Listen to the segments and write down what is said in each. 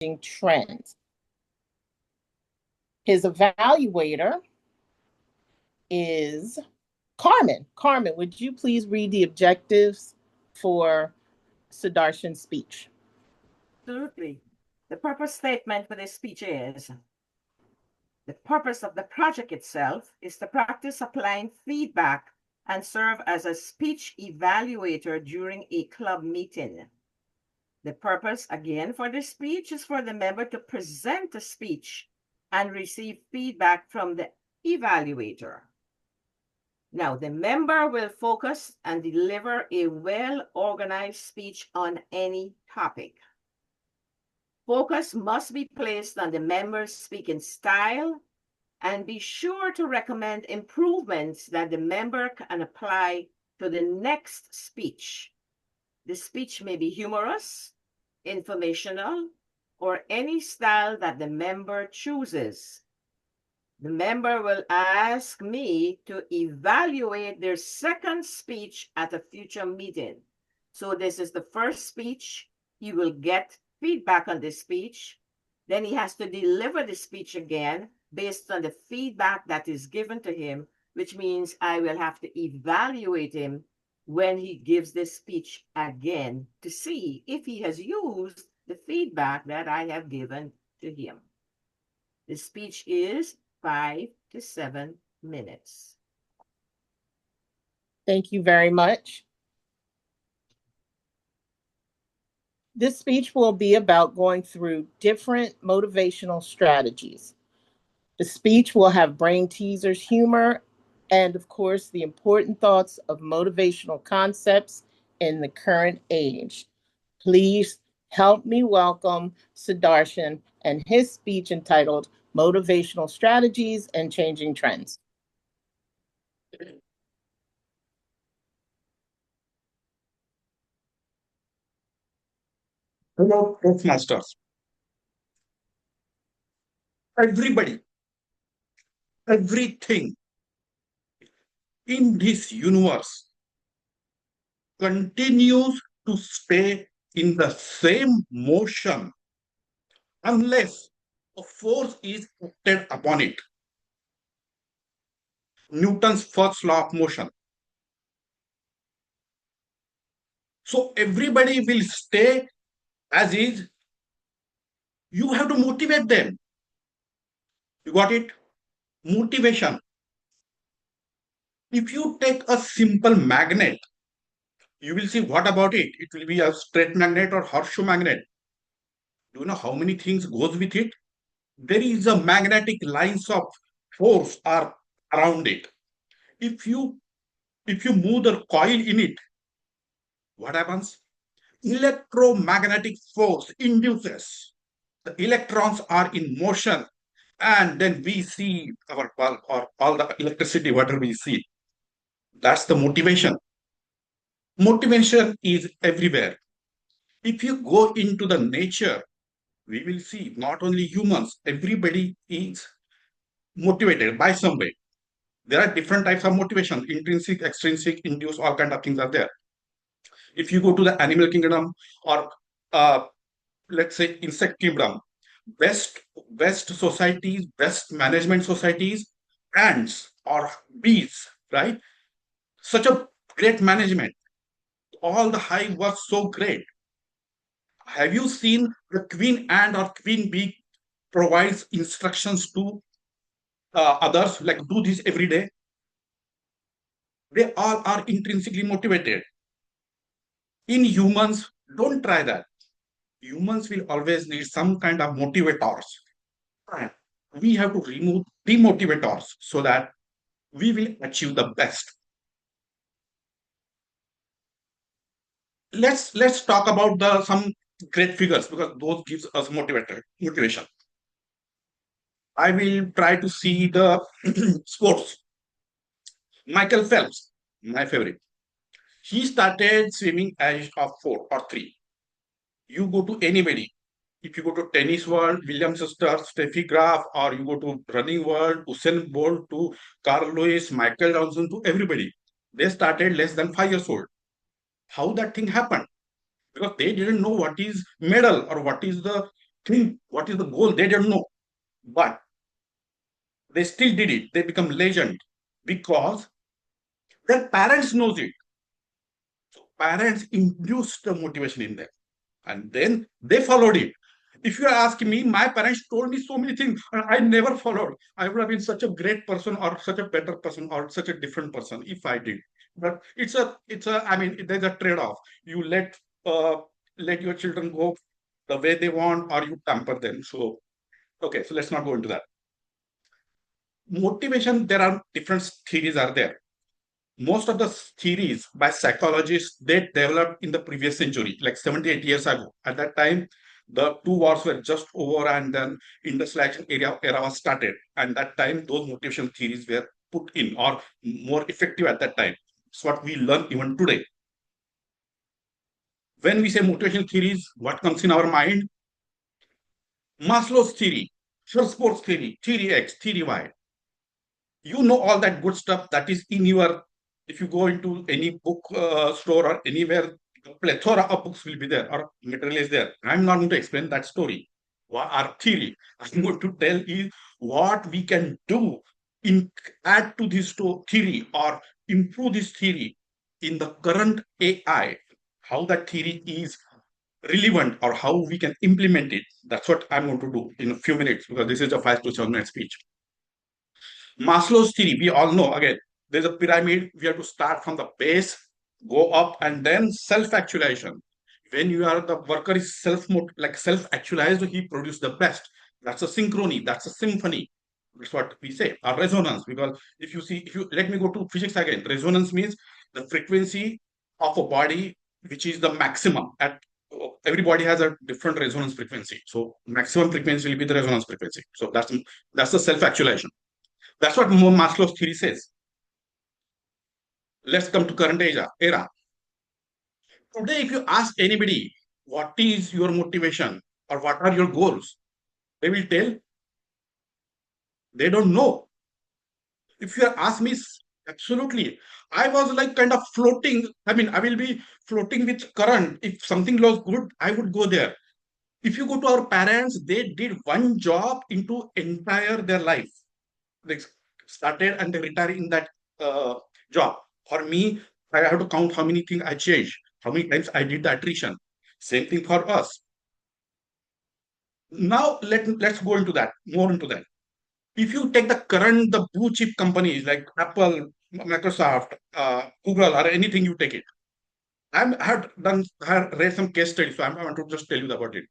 trends. His evaluator is Carmen. Carmen, would you please read the objectives for Sudarshan's speech? Absolutely. The purpose statement for this speech is: the purpose of the project itself is to practice applying feedback and serve as a speech evaluator during a club meeting. The purpose, again, for this speech is for the member to present a speech and receive feedback from the evaluator. Now, the member will focus and deliver a well-organized speech on any topic. Focus must be placed on the member's speaking style, and be sure to recommend improvements that the member can apply to the next speech. The speech may be humorous, informational, or any style that the member chooses. The member will ask me to evaluate their second speech at a future meeting. So this is the first speech. He will get feedback on this speech. Then he has to deliver the speech again based on the feedback that is given to him, which means I will have to evaluate him when he gives this speech again to see if he has used the feedback that I have given to him. The speech is 5 to 7 minutes. Thank you very much. This speech will be about going through different motivational strategies. The speech will have brain teasers, humor, and of course, the important thoughts of motivational concepts in the current age. Please help me welcome Sudarshan and his speech entitled Motivational Strategies and Changing Trends. Hello, Toastmasters. Everybody, everything in this universe continues to stay in the same motion unless a force is acted upon it. Newton's first law of motion. So everybody will stay as is. You have to motivate them. You got it? Motivation. If you take a simple magnet, you will see what about it. It will be a straight magnet or horseshoe magnet. Do you know how many things goes with it? There is a magnetic lines of force are around it. If you move the coil in it, what happens? Electromagnetic force induces. The electrons are in motion, and then we see our bulb or all the electricity, whatever we see. That's the motivation. Motivation is everywhere. If you go into the nature, we will see not only humans, everybody is motivated by some way. There are different types of motivation, intrinsic, extrinsic, induced, all kind of things are there. If you go to the animal kingdom or let's say insect kingdom, best societies, best management societies, ants or bees, right? Such a great management. All the hive was so great. Have you seen the queen ant or queen bee provides instructions to others like do this every day? They all are intrinsically motivated. In humans, don't try that. Humans will always need some kind of motivators. And we have to remove demotivators so that we will achieve the best. Let's talk about the some great figures because those gives us motivation. I will try to see the sports. Michael Phelps, my favorite. He started swimming age of 4 or 3. You go to anybody. If you go to tennis world, William Sister, Steffi Graf, or you go to running world, Usain Bolt to Carl Lewis, Michael Johnson to everybody. They started less than 5 years old. How that thing happened? Because they didn't know what is medal or what is the think what is the goal, they don't know. But they still did it. They become legend because their parents knows it. So parents induced the motivation in them, and then they followed it. If you are asking me, my parents told me so many things, and I never followed. I would have been such a great person, or such a better person, or such a different person if I did. But it's a. I mean, there's a trade-off. You let your children go the way they want, or you pamper them. So okay, so let's not go into that. Motivation. There are different theories are there. Most of the theories by psychologists they developed in the previous century, like 78 years ago. At that time, the two wars were just over, and then industrialization era was started. And that time, those motivation theories were put in or more effective at that time. It's what we learn even today. When we say motivation theories, what comes in our mind? Maslow's theory, Schwarzkopf's theory, theory X, theory Y. You know all that good stuff that is in your, if you go into any book store or anywhere, a plethora of books will be there or material is there. I'm not going to explain that story or our theory. I'm going to tell you what we can do in add to this theory or improve this theory in the current AI, how that theory is relevant or how we can implement it. That's what I'm going to do in a few minutes, because this is a 5 to 7 minute speech. Maslow's theory, we all know, again, there's a pyramid. We have to start from the base, go up, and then self-actualization. When you are the worker is self-actualized, he produces the best. That's a synchrony, that's a symphony. That's what we say, a resonance. Because if you let me go to physics again, resonance means the frequency of a body, which is the maximum. At every body has a different resonance frequency. So maximum frequency will be the resonance frequency. So that's the self-actualization. That's what Maslow's theory says. Let's come to current era. Today, if you ask anybody, what is your motivation or what are your goals? They will tell they don't know. If you ask me, absolutely. I was like kind of floating. I mean, I will be floating with current. If something looks good, I would go there. If you go to our parents, they did one job into entire their life. They started and they retire in that uh, job. For me, I have to count how many things I changed, how many times I did the attrition. Same thing for us. Now let's go into that, more into that. If you take the blue chip companies like Apple, Microsoft, Google, or anything, you take it. I have read some case studies, so I want to just tell you about it.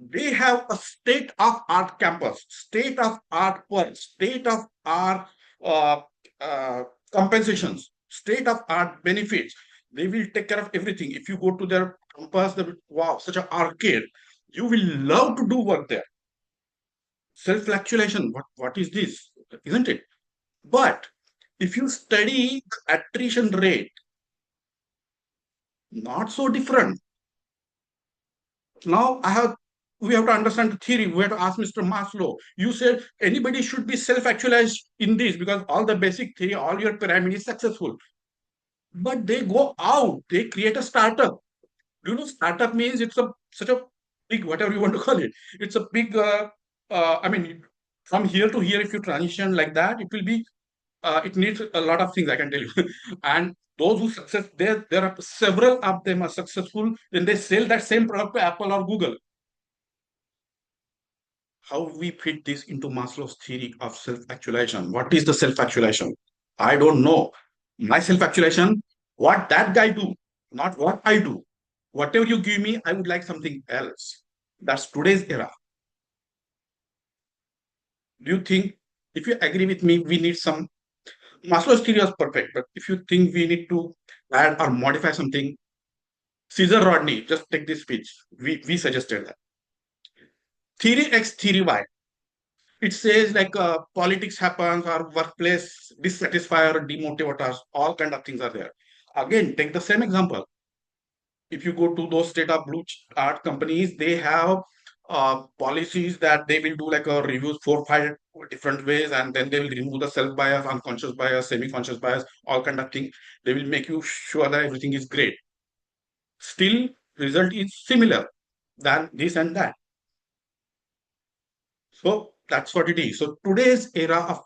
They have a state of art campus, state of art per state of art uh, uh, compensations, state of art benefits. They will take care of everything. If you go to their campus, they will, wow, such an arcade. You will love to do work there. Self-flagellation, what is this? Isn't it? But if you study the attrition rate, not so different. Now we have to understand the theory. We have to ask Mr. Maslow. You said anybody should be self-actualized in this because all the basic theory, all your pyramid is successful. But they go out, they create a startup. Do you know startup means it's a such a big, whatever you want to call it. It's a big I mean, from here to here, if you transition like that, it will be it needs a lot of things, I can tell you. And those who success, there are several of them are successful, then they sell that same product to Apple or Google. How we fit this into Maslow's theory of self-actualization? What is the self-actualization? I don't know. My self-actualization, what that guy do, not what I do. Whatever you give me, I would like something else. That's today's era. Do you think, if you agree with me, we need some Maslow's theory was perfect, but if you think we need to add or modify something, Caesar Rodney, just take this speech. We suggested that. Theory X, theory Y. It says like politics happens or workplace dissatisfier, demotivators, all kind of things are there. Again, take the same example. If you go to those state of blue art companies, they have policies that they will do like a reviews 4 5 different ways, and then they will remove the self bias, unconscious bias, semi-conscious bias, all kind of thing. They will make you sure that everything is great. Still, result is similar than this and that. So that's what it is. So today's era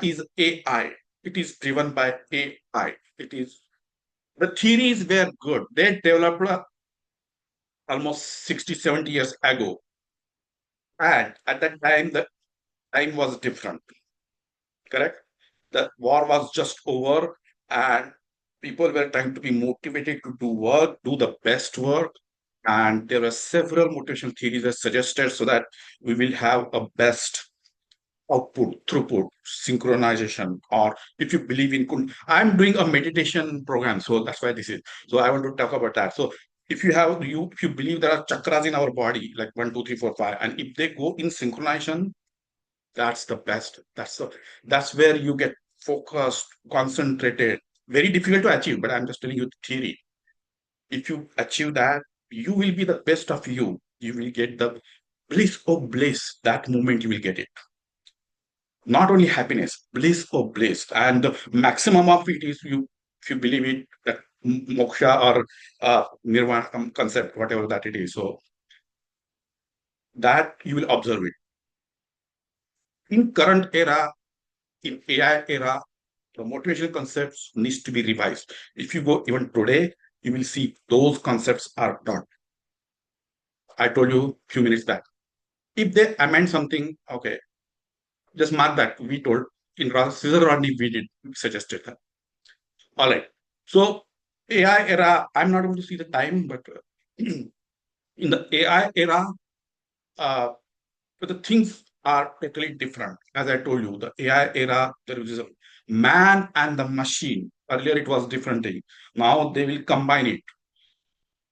is AI. It is driven by AI. It is the theories were good. They developed almost 60, 70 years ago. And at that time, the time was different. Correct? The war was just over, and people were trying to be motivated to do work, do the best work. And there were several motivational theories that suggested so that we will have a best output, throughput, synchronization, or if you believe in, I'm doing a meditation program, so that's why this is. So I want to talk about that. So if you believe there are chakras in our body, like 1, 2, 3, 4, 5, and if they go in synchronization, that's the best. That's where you get focused, concentrated. Very difficult to achieve, but I'm just telling you the theory. If you achieve that, you will be the best of you. You will get the bliss of bliss. That moment you will get it. Not only happiness, bliss of bliss. And the maximum of it is you, if you believe it, that moksha or nirvana concept, whatever that it is. So that you will observe it. In current era, in AI era, the motivational concepts needs to be revised. If you go even today, you will see those concepts are done. I told you a few minutes back. If they amend something, okay, just mark that. We told in Caesar Rodney, we did suggested that. All right. So AI era, I'm not able to see the time, but in the AI era, uh, but the things are totally different. As I told you, the AI era, there is a man and the machine. Earlier it was different thing. Now they will combine it.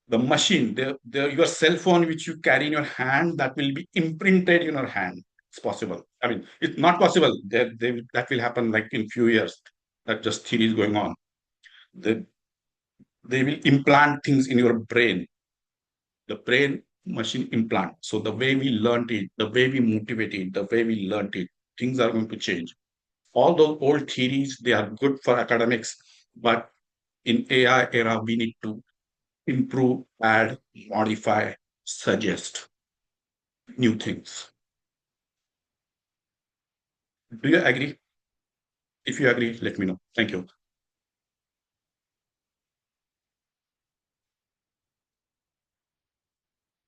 The machine, your cell phone which you carry in your hand, that will be imprinted in your hand. It's possible. I mean, it's not possible. That will happen like in few years. That just theory is going on. They, they will implant things in your brain, the brain machine implant. So the way we learned it, the way we motivate it, the way we learned it, things are going to change. All those old theories, they are good for academics, but in AI era, we need to improve, add, modify, suggest new things. Do you agree? If you agree, let me know. Thank you.